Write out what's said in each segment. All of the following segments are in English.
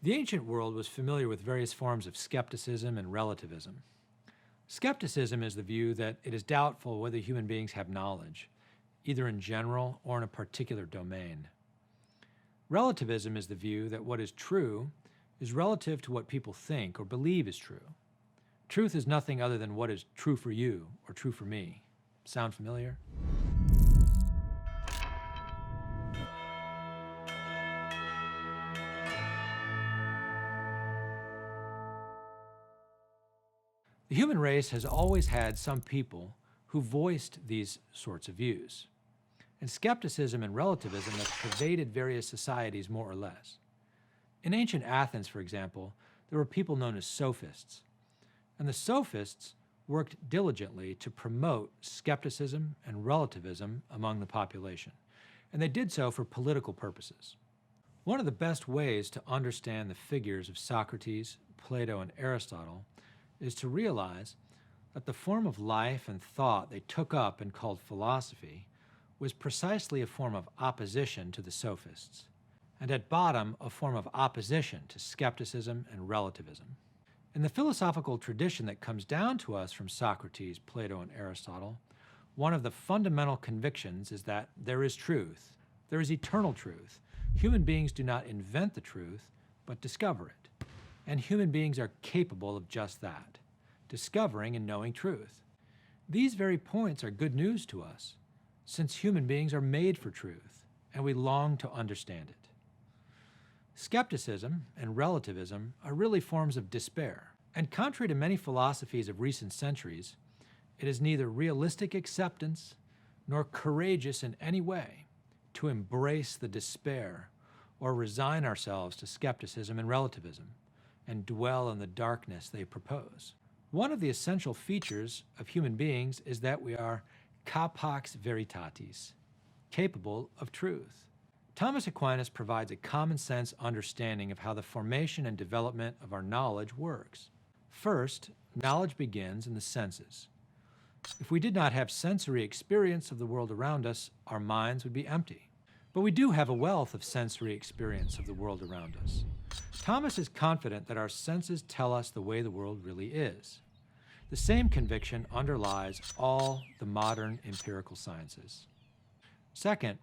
The ancient world was familiar with various forms of skepticism and relativism. Skepticism is the view that it is doubtful whether human beings have knowledge, either in general or in a particular domain. Relativism is the view that what is true is relative to what people think or believe is true. Truth is nothing other than what is true for you or true for me. Sound familiar? The human race has always had some people who voiced these sorts of views. And skepticism and relativism have pervaded various societies more or less. In ancient Athens, for example, there were people known as Sophists. And the Sophists worked diligently to promote skepticism and relativism among the population. And they did so for political purposes. One of the best ways to understand the figures of Socrates, Plato, and Aristotle is to realize that the form of life and thought they took up and called philosophy was precisely a form of opposition to the Sophists, and at bottom a form of opposition to skepticism and relativism. In the philosophical tradition that comes down to us from Socrates, Plato, and Aristotle, one of the fundamental convictions is that there is truth. There is eternal truth. Human beings do not invent the truth, but discover it. And human beings are capable of just that, discovering and knowing truth. These very points are good news to us, since human beings are made for truth, and we long to understand it. Skepticism and relativism are really forms of despair, and contrary to many philosophies of recent centuries, it is neither realistic acceptance nor courageous in any way to embrace the despair or resign ourselves to skepticism and relativism, and dwell in the darkness they propose. One of the essential features of human beings is that we are capax veritatis, capable of truth. Thomas Aquinas provides a common-sense understanding of how the formation and development of our knowledge works. First, knowledge begins in the senses. If we did not have sensory experience of the world around us, our minds would be empty. But we do have a wealth of sensory experience of the world around us. Thomas is confident that our senses tell us the way the world really is. The same conviction underlies all the modern empirical sciences. Second,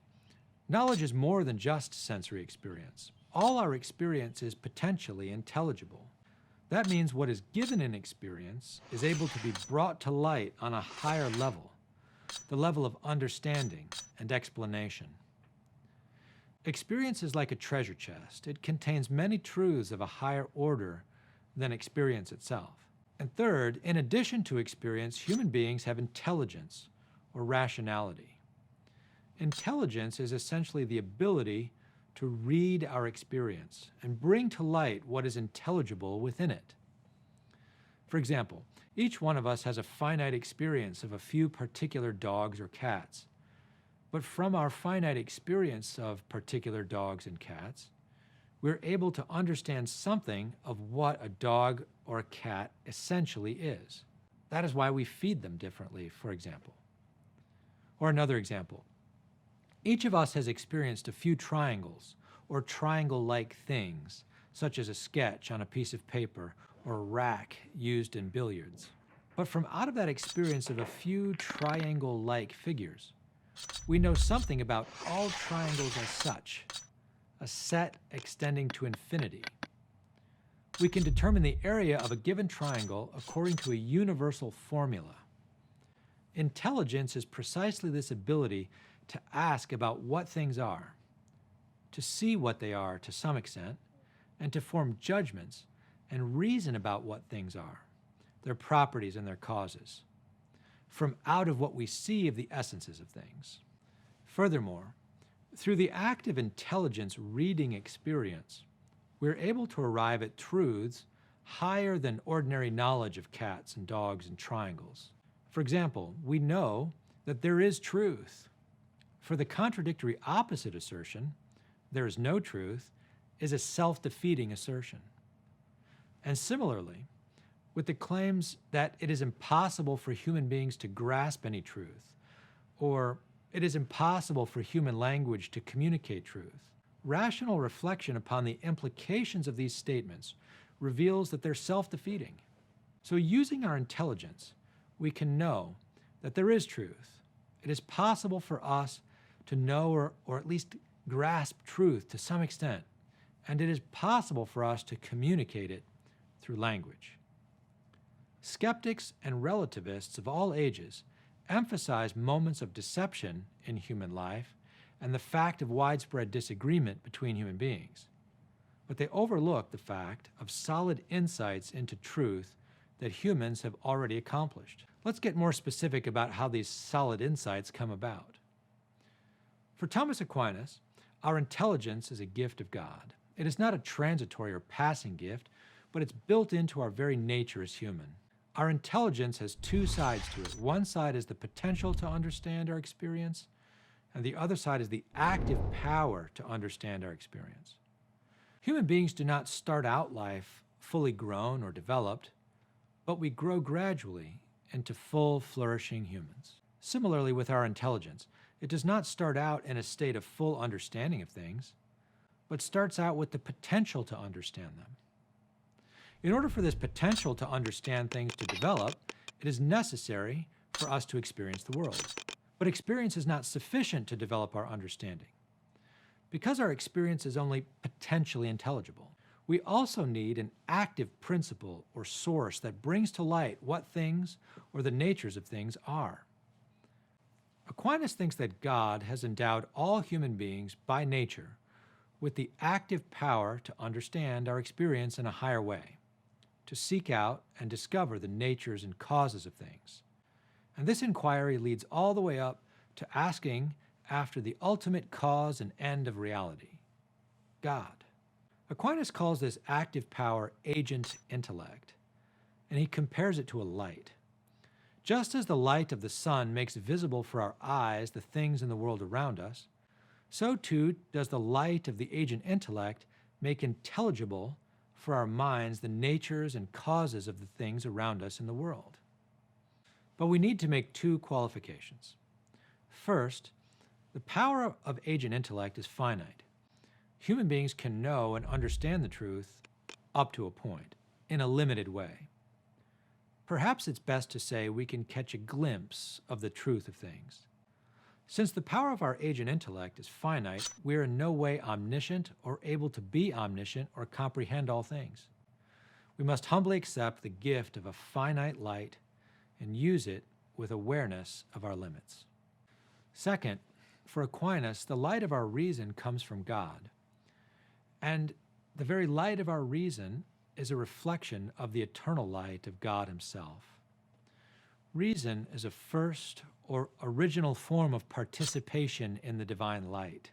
knowledge is more than just sensory experience. All our experience is potentially intelligible. That means what is given in experience is able to be brought to light on a higher level, the level of understanding and explanation. Experience is like a treasure chest. It contains many truths of a higher order than experience itself. And third, in addition to experience, human beings have intelligence or rationality. Intelligence is essentially the ability to read our experience and bring to light what is intelligible within it. For example, each one of us has a finite experience of a few particular dogs or cats. But from our finite experience of particular dogs and cats, we're able to understand something of what a dog or a cat essentially is. That is why we feed them differently, for example. Or another example. Each of us has experienced a few triangles or triangle-like things, such as a sketch on a piece of paper or a rack used in billiards. But from out of that experience of a few triangle-like figures, we know something about all triangles as such, a set extending to infinity. We can determine the area of a given triangle according to a universal formula. Intelligence is precisely this ability to ask about what things are, to see what they are to some extent, and to form judgments and reason about what things are, their properties and their causes, from out of what we see of the essences of things. Furthermore, through the act of intelligence reading experience, we're able to arrive at truths higher than ordinary knowledge of cats and dogs and triangles. For example, we know that there is truth. For the contradictory opposite assertion, there is no truth, is a self-defeating assertion. And similarly, with the claims that it is impossible for human beings to grasp any truth, or it is impossible for human language to communicate truth, Rational reflection upon the implications of these statements reveals that they're self-defeating. So using our intelligence, we can know that there is truth. It is possible for us to know or at least grasp truth to some extent, and it is possible for us to communicate it through language. Skeptics and relativists of all ages emphasize moments of deception in human life and the fact of widespread disagreement between human beings. But they overlook the fact of solid insights into truth that humans have already accomplished. Let's get more specific about how these solid insights come about. For Thomas Aquinas, our intelligence is a gift of God. It is not a transitory or passing gift, but it's built into our very nature as human. Our intelligence has two sides to it. One side is the potential to understand our experience, and the other side is the active power to understand our experience. Human beings do not start out life fully grown or developed, but we grow gradually into full, flourishing humans. Similarly with our intelligence, it does not start out in a state of full understanding of things, but starts out with the potential to understand them. In order for this potential to understand things to develop, it is necessary for us to experience the world. But experience is not sufficient to develop our understanding. Because our experience is only potentially intelligible, we also need an active principle or source that brings to light what things or the natures of things are. Aquinas thinks that God has endowed all human beings by nature with the active power to understand our experience in a higher way, to seek out and discover the natures and causes of things. And this inquiry leads all the way up to asking after the ultimate cause and end of reality, God. Aquinas calls this active power agent intellect, and he compares it to a light. Just as the light of the sun makes visible for our eyes the things in the world around us, so too does the light of the agent intellect make intelligible for our minds the natures and causes of the things around us in the world. But we need to make two qualifications. First, the power of agent intellect is finite. Human beings can know and understand the truth up to a point, in a limited way. Perhaps it's best to say we can catch a glimpse of the truth of things. Since the power of our agent intellect is finite, we are in no way omniscient or able to be omniscient or comprehend all things. We must humbly accept the gift of a finite light and use it with awareness of our limits. Second, for Aquinas, the light of our reason comes from God, and the very light of our reason is a reflection of the eternal light of God himself. Reason is a first or original form of participation in the divine light.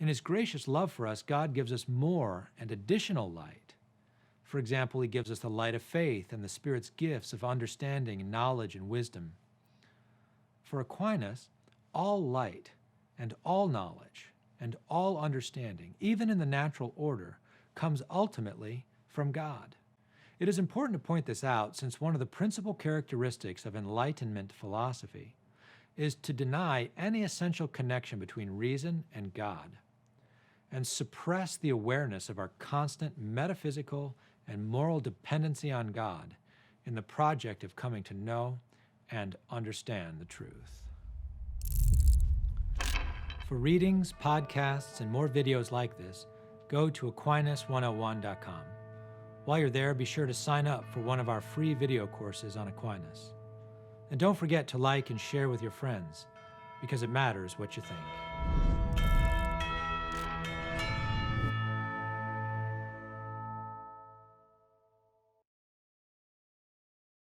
In his gracious love for us, God gives us more and additional light. For example, he gives us the light of faith and the Spirit's gifts of understanding and knowledge and wisdom. For Aquinas, all light and all knowledge and all understanding, even in the natural order, comes ultimately from God. It is important to point this out since one of the principal characteristics of Enlightenment philosophy is to deny any essential connection between reason and God and suppress the awareness of our constant metaphysical and moral dependency on God in the project of coming to know and understand the truth. For readings, podcasts, and more videos like this, go to Aquinas101.com. While you're there, be sure to sign up for one of our free video courses on Aquinas. And don't forget to like and share with your friends, because it matters what you think.